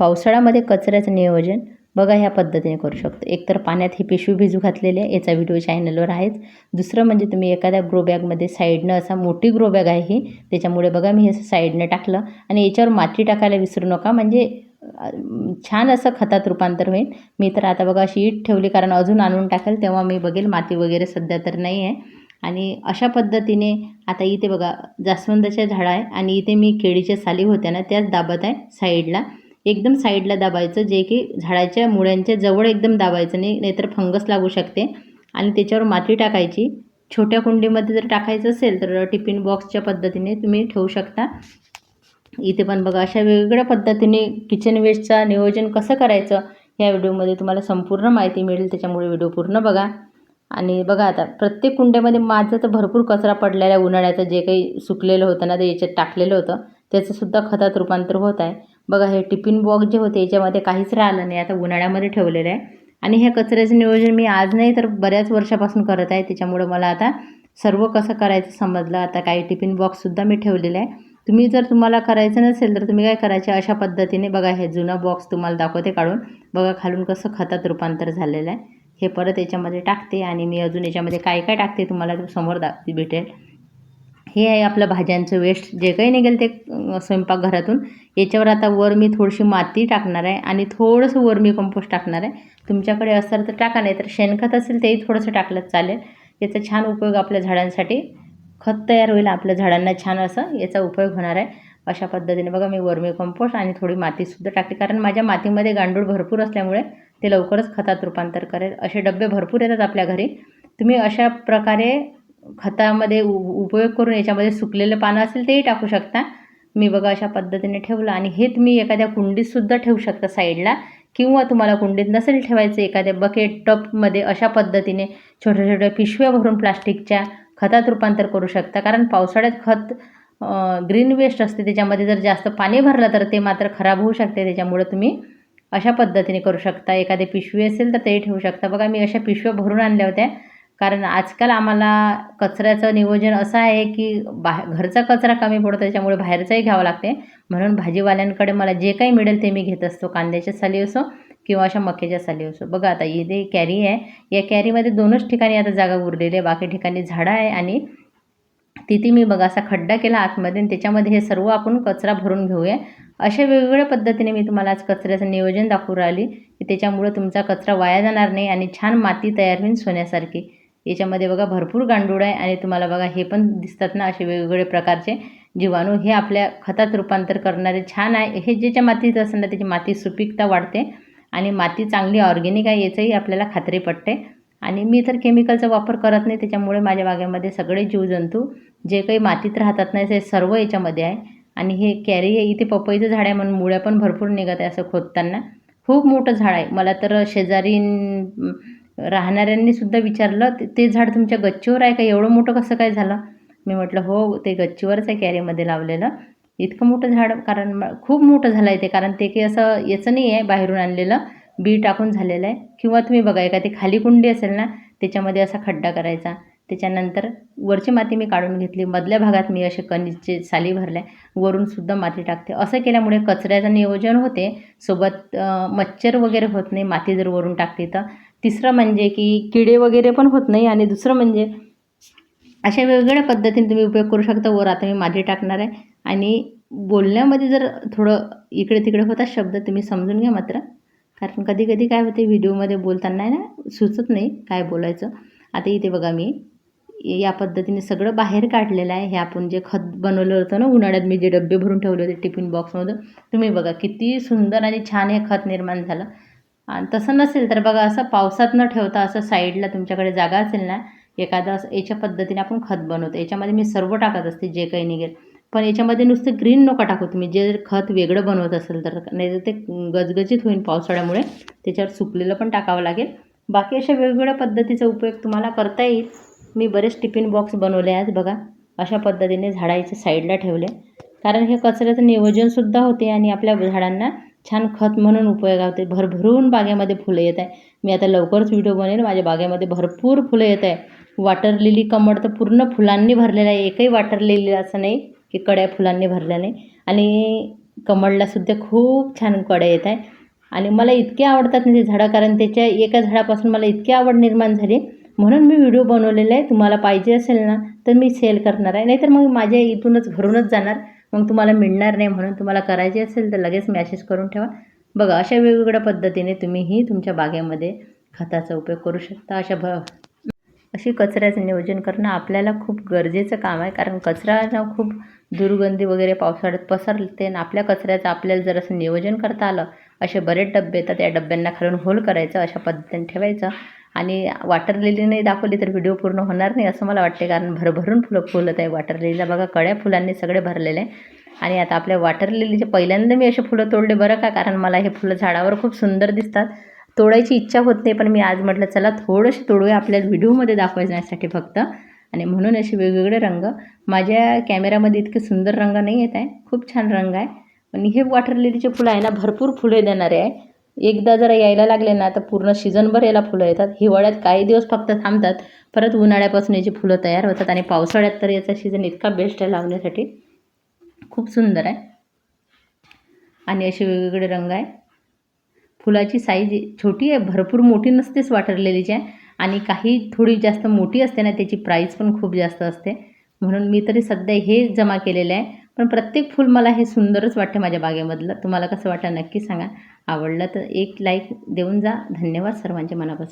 पावसाळ्यामध्ये कचऱ्याचं नियोजन बघा ह्या पद्धतीने करू शकतो. एकतर पाण्यात ही पिशवी भिजू घातलेली आहे, याचा व्हिडिओ चॅनलवर आहेच. दुसरं म्हणजे तुम्ही एखाद्या ग्रो बॅगमध्ये साईडनं असा मोठी ग्रो बॅग आहे ही, त्याच्यामुळे बघा मी असं साईडनं टाकलं आणि याच्यावर माती टाकायला विसरू नका, म्हणजे छान असं खतात रूपांतर होईल. मी तर आता बघा अशी ईट ठेवली, कारण अजून आणून टाकेल तेव्हा मी बघेल. माती वगैरे सध्या तर नाही आहे. आणि अशा पद्धतीने आता इथे बघा जास्वंदाच्या झाडं आहे आणि इथे मी केळीच्या साली होत्या ना त्याच दाबत आहे साईडला. एकदम साईडला दाबायचं, जे की झाडाच्या मुळ्यांच्या जवळ एकदम दाबायचं नाही, नाहीतर फंगस लागू शकते. आणि त्याच्यावर माती टाकायची. छोट्या कुंडीमध्ये जर टाकायचं असेल तर टिफिन बॉक्सच्या पद्धतीने तुम्ही ठेवू शकता. इथे पण बघा अशा वेगवेगळ्या पद्धतीने किचन वेस्टचा नियोजन कसं करायचं या व्हिडिओमध्ये तुम्हाला संपूर्ण माहिती मिळेल, त्याच्यामुळे व्हिडिओ पूर्ण बघा. आणि बघा आता प्रत्येक कुंड्यामध्ये माझं तर भरपूर कचरा पडलेला आहे. उन्हाळ्याचं जे काही सुकलेलं होतं ना ते याच्यात टाकलेलं होतं, त्याचंसुद्धा खतात रूपांतर होत आहे. बघा हे टिफिन बॉक्स जे होते याच्यामध्ये काहीच राहिलं नाही, आता उन्हाळ्यामध्ये ठेवलेलं आहे. आणि हे कचऱ्याचं नियोजन मी आज नाही तर बऱ्याच वर्षापासून करत आहे, त्याच्यामुळं मला आता सर्व कसं करायचं समजलं. आता काही टिफिन बॉक्ससुद्धा मी ठेवलेलं आहे. तुम्हाला करायचं नसेल तर तुम्ही काय करायचे, अशा पद्धतीने बघा हे जुना बॉक्स तुम्हाला दाखवते काढून. बघा खालून कसं खतात रूपांतर झालेलं आहे. हे परत याच्यामध्ये टाकते आणि मी अजून याच्यामध्ये काय काय टाकते तुम्हाला समोर भेटेल. हे आहे आपलं भाज्यांचं वेस्ट जे काही निघेल ते स्वयंपाकघरातून. याच्यावर आता वर मी थोडीशी माती टाकणार आहे आणि थोडंसं वर्मी कंपोस्ट टाकणार आहे. तुमच्याकडे असेल तर टाका, नाही तर शेणखत असेल तेही थोडंसं टाकलं चालेल. याचा छान उपयोग आपल्या झाडांसाठी, खत तयार होईल, आपल्या झाडांना छान असं याचा उपयोग होणार आहे. अशा पद्धतीने बघा मी वर्मी कंपोस्ट आणि थोडी मातीसुद्धा टाकते, कारण माझ्या मातीमध्ये गांडूळ भरपूर असल्यामुळे ते लवकरच खतात रूपांतर करेल. असे डबे भरपूर येतात आपल्या घरी. तुम्ही अशा प्रकारे खतामध्ये उपयोग करून याच्यामध्ये सुकलेलं पानं असेल तेही टाकू शकता. मी बघा अशा पद्धतीने ठेवलं आणि हे तुम्ही एखाद्या कुंडीतसुद्धा ठेवू शकता साईडला, किंवा तुम्हाला कुंडीत नसेल ठेवायचं एखाद्या बकेट टबमध्ये अशा पद्धतीने छोट्या छोट्या पिशव्या भरून प्लास्टिकच्या खतात रूपांतर करू शकता. कारण पावसाळ्यात खत ग्रीन वेस्ट असते, त्याच्यामध्ये जर जास्त पाणी भरलं तर ते मात्र खराब होऊ शकते. त्याच्यामुळे तुम्ही अशा पद्धतीने करू शकता. एखादी पिशवी असेल तर तेही ठेवू शकता. बघा मी अशा पिशव्या भरून आणल्या होत्या, कारण आजकाल आम्हाला कचऱ्याचं नियोजन असं आहे की घरचा कचरा कमी पडतो, त्याच्यामुळे बाहेरचाही घ्यावं लागते. म्हणून भाजीवाल्यांकडे मला जे काही मिळेल ते मी घेत असतो, कांद्याच्या साली असो किंवा अशा मक्याच्या साली असो. बघा आता इथे कॅरी आहे, या कॅरीमध्ये 2च ठिकाणी आता जागा उरलेली आहे, बाकी ठिकाणी झाडं आहे. आणि तिथे मी बघा असा खड्डा केला आतमध्ये आणि त्याच्यामध्ये हे सर्व आपण कचरा भरून घेऊया. अशा वेगवेगळ्या पद्धतीने मी तुम्हाला आज कचऱ्याचं नियोजन दाखवून राहिली, की त्याच्यामुळे तुमचा कचरा वाया जाणार नाही आणि छान माती तयार होईल सोन्यासारखी. याच्यामध्ये बघा भरपूर गांडूळ आहे आणि तुम्हाला बघा हे पण दिसतात ना असे वेगवेगळे प्रकारचे जीवाणू, हे आपल्या खतात रूपांतर करणारे छान आहे. हे ज्याच्या मातीत असेल ना त्याची माती सुपीकता वाढते आणि माती चांगली ऑर्गॅनिक आहे याचंही आपल्याला खात्री पटते. आणि मी तर केमिकलचा वापर करत नाही, त्याच्यामुळे माझ्या बागेमध्ये सगळे जीवजंतू जे काही मातीत राहतात ना ते सर्व याच्यामध्ये आहे. आणि हे कॅरी आहे, इथे पपईचं झाड आहे म्हणून मुळ्या पण भरपूर निघत आहे असं खोदताना. खूप मोठं झाड आहे. मला तर शेजारी राहणाऱ्यांनी सुद्धा विचारलं, ते झाड तुमच्या गच्चीवर आहे का, एवढं मोठं कसं काय झालं. मी म्हटलं हो ते गच्चीवरच आहे, कॅरीमध्ये लावलेलं. इतकं मोठं झाड, कारण खूप मोठं झालं आहे ते, कारण ते काही असं याचं नाही आहे बाहेरून आणलेलं, बी टाकून झालेलं आहे. किंवा तुम्ही बघा एखादी खाली कुंडी असेल ना त्याच्यामध्ये असा खड्डा करायचा, त्याच्यानंतर वरची माती मी काढून घेतली, मधल्या भागात मी असे कणीसचे साली भरल्या, वरूनसुद्धा माती टाकते. असं केल्यामुळे कचऱ्याचं नियोजन होते, सोबत मच्छर वगैरे होत नाही माती जर वरून टाकली तर. तिसरं म्हणजे की किडे वगैरे पण होत नाही. आणि दुसरं म्हणजे अशा वेगवेगळ्या पद्धतीने तुम्ही उपयोग करू शकता. वर आता मी माती टाकणार आहे आणि बोलण्यामध्ये जर थोडं इकडे तिकडे होतात शब्द तुम्ही समजून घ्या मात्र, कारण कधी कधी काय होते व्हिडिओमध्ये बोलताना ना सुचत नाही काय बोलायचं. आता इथे बघा मी या पद्धतीने सगळं बाहेर काढलेलं आहे. हे आपण जे खत बनवलं होतं ना उन्हाळ्यात, मी जे डबे भरून ठेवले होते टिफिन बॉक्समधून, तुम्ही बघा किती सुंदर आणि छान हे खत निर्माण झालं. आणि तसं नसेल तर बघा असं पावसात न ठेवता असं साईडला तुमच्याकडे जागा असेल ना, एखादा असं याच्या पद्धतीने आपण खत बनवतो. याच्यामध्ये मी सर्व टाकत असते जे काही निघेल, पण याच्यामध्ये नुसतं ग्रीन नका टाकू तुम्ही, जे खत वेगळं बनवत असेल तर, नाही तर ते गजगजीत होईल पावसाळ्यामुळे, त्याच्यावर सुकलेलं पण टाकावं लागेल. बाकी अशा वेगवेगळ्या पद्धतीचा उपयोग तुम्हाला करता येईल. मी बरेच टिफिन बॉक्स बनवले आज बघा, अशा पद्धतीने झाडाच्या साईडला ठेवले, कारण हे कचऱ्याचं नियोजनसुद्धा होते आणि आपल्या झाडांना छान खत म्हणून उपयोग होते. भरभरून बागेमध्ये फुलं येत आहे. मी आता लवकरच व्हिडिओ बनेल, माझ्या बागेमध्ये भरपूर फुलं येत आहे. वॉटर लिली कमळ तर पूर्ण फुलांनी भरलेलं आहे, एकही वॉटर लिली असं नाही की कड्या फुलांनी भरल्या नाही. आणि कमळलासुद्धा खूप छान कळ्या येत आहे आणि मला इतके आवडतात ना ते झाडं, कारण त्याच्या एका झाडापासून मला इतकी आवड निर्माण झाली म्हणून मी व्हिडिओ बनवलेला आहे. तुम्हाला पाहिजे असेल ना तर मी सेल करणार आहे, नाहीतर मग माझ्या इथूनच घरूनच जाणार, मग तुम्हाला मिळणार नाही. म्हणून तुम्हाला करायचे असेल तर लगेच मॅसेज करून ठेवा. बघा अशा वेगवेगळ्या पद्धतीने तुम्हीही तुमच्या बागेमध्ये खताचा उपयोग करू शकता. अशी कचऱ्याचं नियोजन करणं आपल्याला खूप गरजेचं काम आहे, कारण कचरा खूप दुर्गंधी वगैरे पावसाळ्यात पसरते आणि आपल्या कचऱ्याचं आपल्याला जर असं नियोजन करता आलं, असे बरेच डबे येतात, त्या डब्यांना खालून होल करायचं, अशा पद्धतीने ठेवायचं. आणि वॉटर लिली नाही दाखवली तर व्हिडिओ पूर्ण होणार नाही असं मला वाटते, कारण भरभरून फुलत आहे वॉटर लिलीला. बघा कळ्या फुलांनी सगळे भरलेले आहे. आणि आता आपल्या वॉटर लिलीचे पहिल्यांदा मी असे फुलं तोडले बरं का, कारण मला हे फुलं झाडावर खूप सुंदर दिसतात. तोडायची इच्छा होत नाही, पण मी आज म्हटलं चला थोडंसं तोडूया आपल्याला व्हिडिओमध्ये दाखवण्यासाठी फक्त. आणि म्हणून असे वेगवेगळे रंग, माझ्या कॅमेरामध्ये इतके सुंदर रंग नाही येत आहे, खूप छान रंग आहे. आणि हे वॉटर लिलीचे फुलं आहे ना भरपूर फुले देणारे आहे. एकदा जरा यायला लागले ना तर पूर्ण सीझनभर याला फुलं येतात. हिवाळ्यात काही दिवस फक्त थांबतात, परत उन्हाळ्यापासून याची फुलं तयार होतात. आणि पावसाळ्यात तर याचा सीझन इतका बेस्ट आहे लावण्यासाठी, खूप सुंदर आहे. आणि असे वेगवेगळे रंग आहे. फुलाची साईज छोटी आहे, भरपूर मोठी नसतेच वॉटर लिलीची, आणि काही थोडी जास्त मोठी असते ना त्याची प्राईस पण खूप जास्त असते. म्हणून मी तरी सध्या हे जमा केलेलं आहे. पण प्रत्येक फूल मला हे सुंदरच वाटते माझ्या बागेमधलं. तुम्हाला कसं वाटतं नक्की सांगा. आवडलं तर एक लाईक देऊन जा. धन्यवाद सर्वांचे मनापासून.